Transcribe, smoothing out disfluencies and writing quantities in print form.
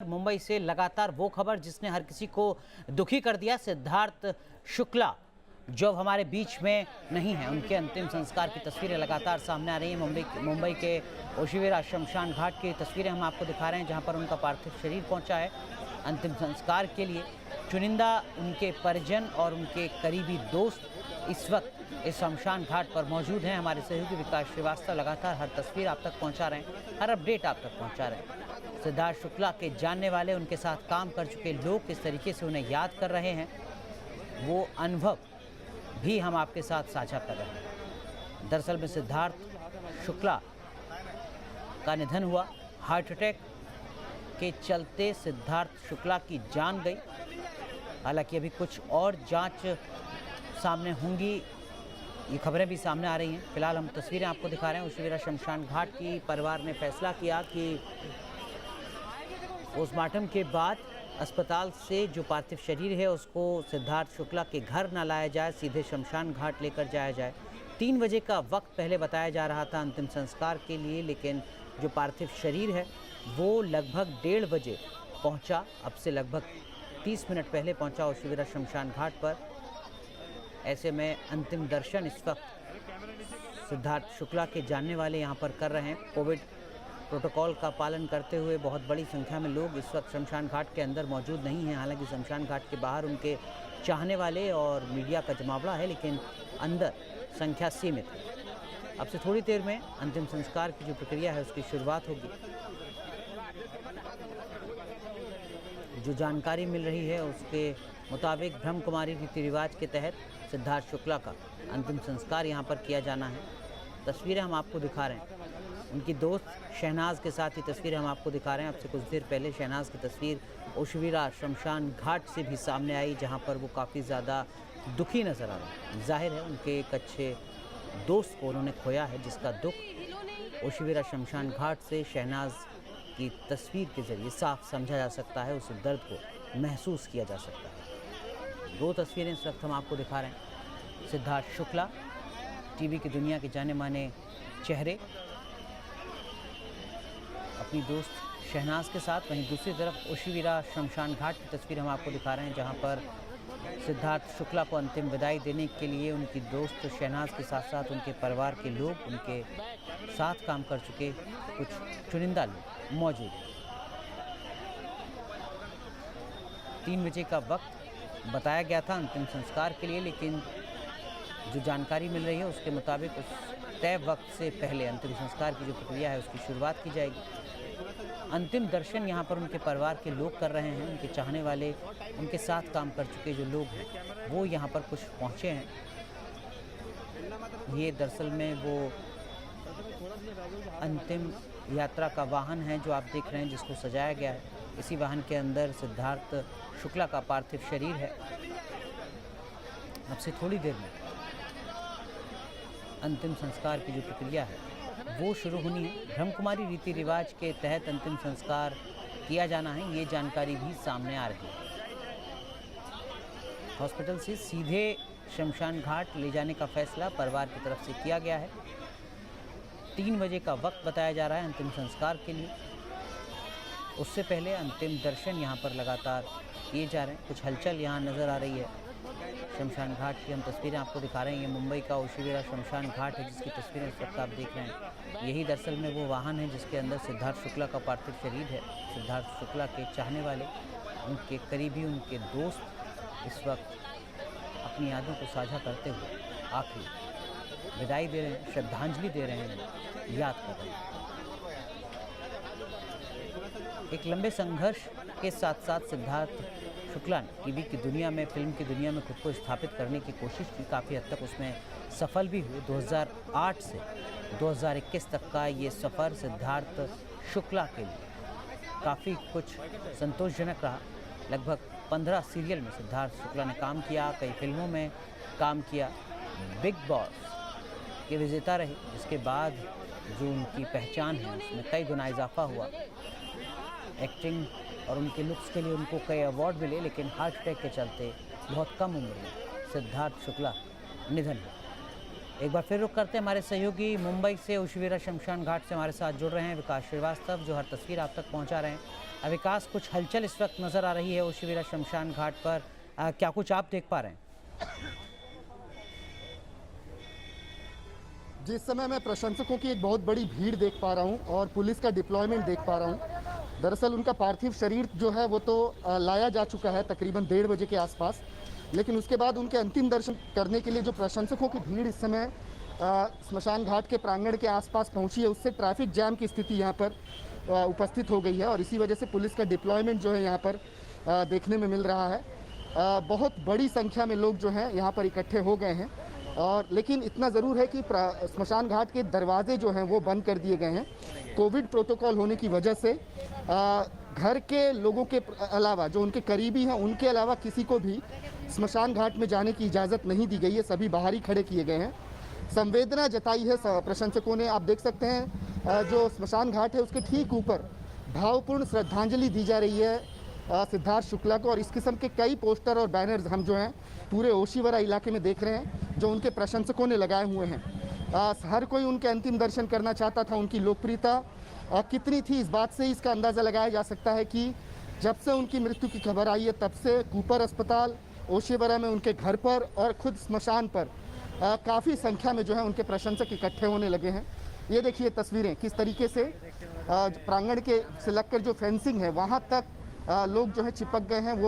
मुंबई से लगातार वो खबर जिसने हर किसी को दुखी कर दिया। सिद्धार्थ शुक्ला जो हमारे बीच में नहीं है, उनके अंतिम संस्कार की तस्वीरें लगातार सामने आ रही हैं। मुंबई के ओशीविरा शमशान घाट की तस्वीरें हम आपको दिखा रहे हैं, जहां पर उनका पार्थिव शरीर पहुंचा है अंतिम संस्कार के लिए। चुनिंदा उनके परिजन और उनके करीबी दोस्त इस वक्त इस शमशान घाट पर मौजूद हैं। हमारे सहयोगी विकास श्रीवास्तव लगातार हर तस्वीर आप तक पहुँचा रहे हैं, हर अपडेट आप तक पहुँचा रहे हैं। सिद्धार्थ शुक्ला के जानने वाले, उनके साथ काम कर चुके लोग किस तरीके से उन्हें याद कर रहे हैं, वो अनुभव भी हम आपके साथ साझा कर रहे हैं। दरअसल में सिद्धार्थ शुक्ला का निधन हुआ। हार्ट अटैक के चलते सिद्धार्थ शुक्ला की जान गई। हालांकि अभी कुछ और जांच सामने होंगी, ये खबरें भी सामने आ रही हैं। फिलहाल हम तस्वीरें आपको दिखा रहे हैं। ओशीविरा शमशान घाट की परिवार ने फैसला किया कि पोस्टमार्टम के बाद अस्पताल से जो पार्थिव शरीर है उसको सिद्धार्थ शुक्ला के घर न लाया जाए, सीधे शमशान घाट लेकर जाया जाए। 3 बजे का वक्त पहले बताया जा रहा था अंतिम संस्कार के लिए, लेकिन जो पार्थिव शरीर है वो लगभग 1:30 बजे पहुंचा। अब से लगभग 30 मिनट पहले पहुंचा ओशीविरा शमशान घाट पर। ऐसे में अंतिम दर्शन इस वक्त सिद्धार्थ शुक्ला के जानने वाले यहाँ पर कर रहे हैं। कोविड प्रोटोकॉल का पालन करते हुए बहुत बड़ी संख्या में लोग इस वक्त शमशान घाट के अंदर मौजूद नहीं हैं। हालांकि शमशान घाट के बाहर उनके चाहने वाले और मीडिया का जमावड़ा है, लेकिन अंदर संख्या सीमित है। अब से थोड़ी देर में अंतिम संस्कार की जो प्रक्रिया है उसकी शुरुआत होगी। जो जानकारी मिल रही है उसके मुताबिक ब्रह्म कुमारी रीति रिवाज के तहत सिद्धार्थ शुक्ला का अंतिम संस्कार यहाँ पर किया जाना है। तस्वीरें हम आपको दिखा रहे हैं। उनकी दोस्त शहनाज के साथ ही तस्वीरें हम आपको दिखा रहे हैं। अब से कुछ देर पहले शहनाज की तस्वीर ओशीविरा शमशान घाट से भी सामने आई, जहां पर वो काफ़ी ज़्यादा दुखी नज़र आ रहे हैं। जाहिर है उनके एक अच्छे दोस्त को उन्होंने खोया है, जिसका दुख ओशीविरा शमशान घाट से शहनाज की तस्वीर के ज़रिए साफ समझा जा सकता है, उस दर्द को महसूस किया जा सकता है। 2 तस्वीरें इस वक्त हम आपको दिखा रहे हैं। सिद्धार्थ शुक्ला, टीवी की दुनिया के जाने माने चेहरे, अपनी दोस्त शहनाज के साथ। वहीं दूसरी तरफ ओशीविरा शमशान घाट की तस्वीर हम आपको दिखा रहे हैं, जहां पर सिद्धार्थ शुक्ला को अंतिम विदाई देने के लिए उनकी दोस्त शहनाज के साथ साथ उनके परिवार के लोग, उनके साथ काम कर चुके कुछ चुनिंदा लोग मौजूद हैं। 3 बजे का वक्त बताया गया था अंतिम संस्कार के लिए, लेकिन जो जानकारी मिल रही है उसके मुताबिक उस तय वक्त से पहले अंतिम संस्कार की जो प्रक्रिया है उसकी शुरुआत की जाएगी। अंतिम दर्शन यहाँ पर उनके परिवार के लोग कर रहे हैं। उनके चाहने वाले, उनके साथ काम कर चुके जो लोग हैं वो यहाँ पर कुछ पहुँचे हैं। ये दरअसल में वो अंतिम यात्रा का वाहन है जो आप देख रहे हैं, जिसको सजाया गया है। इसी वाहन के अंदर सिद्धार्थ शुक्ला का पार्थिव शरीर है। अब से थोड़ी देर में अंतिम संस्कार की जो प्रक्रिया है वो शुरू होनी है। ब्रह्म कुमारी रीति रिवाज के तहत अंतिम संस्कार किया जाना है, ये जानकारी भी सामने आ रही है। हॉस्पिटल से सीधे शमशान घाट ले जाने का फैसला परिवार की तरफ से किया गया है। 3 बजे का वक्त बताया जा रहा है अंतिम संस्कार के लिए। उससे पहले अंतिम दर्शन यहाँ पर लगातार किए जा रहे हैं। कुछ हलचल यहाँ नज़र आ रही है। शमशान घाट की हम तस्वीरें आपको दिखा रहे हैं। ये मुंबई का ओशीविरा शमशान घाट है, जिसकी तस्वीरें इस वक्त आप देख रहे हैं। यही दरअसल में वो वाहन है जिसके अंदर सिद्धार्थ शुक्ला का पार्थिव शरीर है। सिद्धार्थ शुक्ला के चाहने वाले, उनके करीबी, उनके दोस्त इस वक्त अपनी यादों को साझा करते हुए आखिरी विदाई दे रहे हैं, श्रद्धांजलि दे रहे हैं, याद कर रहे हैं। एक लंबे संघर्ष के साथ साथ सिद्धार्थ शुक्ला ने टीवी की दुनिया में, फिल्म की दुनिया में खुद को स्थापित करने की कोशिश की। काफ़ी हद तक उसमें सफल भी हुए। 2008 से 2021 तक का ये सफ़र सिद्धार्थ शुक्ला के लिए काफ़ी कुछ संतोषजनक रहा। लगभग 15 सीरियल में सिद्धार्थ शुक्ला ने काम किया, कई फिल्मों में काम किया। बिग बॉस के विजेता रहे, जिसके बाद जो उनकी पहचान है उसमें कई गुना इजाफा हुआ। एक्टिंग और उनके लुक्स के लिए उनको कई अवार्ड मिले, लेकिन हार्ट अटैक के चलते बहुत कम उम्र में सिद्धार्थ शुक्ला निधन हुआ। एक बार फिर रुक करते हैं हमारे सहयोगी मुंबई से ओशीविरा शमशान घाट से हमारे साथ जुड़ रहे हैं विकास श्रीवास्तव, जो हर तस्वीर आप तक पहुंचा रहे हैं। विकास, कुछ हलचल इस वक्त नजर आ रही है ओशीविरा शमशान घाट पर, क्या कुछ आप देख पा रहे हैं? जिस समय मैं प्रशंसकों की एक बहुत बड़ी भीड़ देख पा रहा हूं और पुलिस का डिप्लॉयमेंट देख पा रहा हूं। दरअसल उनका पार्थिव शरीर जो है वो तो लाया जा चुका है तकरीबन 1:30 बजे के आसपास, लेकिन उसके बाद उनके अंतिम दर्शन करने के लिए जो प्रशंसकों की भीड़ इस समय स्मशान घाट के प्रांगण के आसपास पहुंची है, उससे ट्रैफिक जैम की स्थिति यहाँ पर उपस्थित हो गई है और इसी वजह से पुलिस का डिप्लॉयमेंट जो है यहाँ पर देखने में मिल रहा है। बहुत बड़ी संख्या में लोग जो हैं यहाँ पर इकट्ठे हो गए हैं और लेकिन इतना ज़रूर है कि स्मशान घाट के दरवाजे जो हैं वो बंद कर दिए गए हैं। कोविड प्रोटोकॉल होने की वजह से घर के लोगों के अलावा जो उनके करीबी हैं उनके अलावा किसी को भी स्मशान घाट में जाने की इजाज़त नहीं दी गई है, सभी बाहर ही खड़े किए गए हैं। संवेदना जताई है प्रशंसकों ने। आप देख सकते हैं जो स्मशान घाट है उसके ठीक ऊपर भावपूर्ण श्रद्धांजलि दी जा रही है सिद्धार्थ शुक्ला को और इस किस्म के कई पोस्टर और बैनर्स हम जो हैं पूरे ओशीवरा इलाके में देख रहे हैं जो उनके प्रशंसकों ने लगाए हुए हैं। हर कोई उनके अंतिम दर्शन करना चाहता था। उनकी लोकप्रियता कितनी थी इस बात से इसका अंदाज़ा लगाया जा सकता है कि जब से उनकी मृत्यु की खबर आई है तब से कूपर अस्पताल, ओशीवरा में उनके घर पर और खुद स्मशान पर काफ़ी संख्या में जो है उनके प्रशंसक इकट्ठे होने लगे हैं। ये देखिए तस्वीरें किस तरीके से प्रांगण के से लगकर जो फेंसिंग है वहाँ तक लोग जो है चिपक गए हैं। वो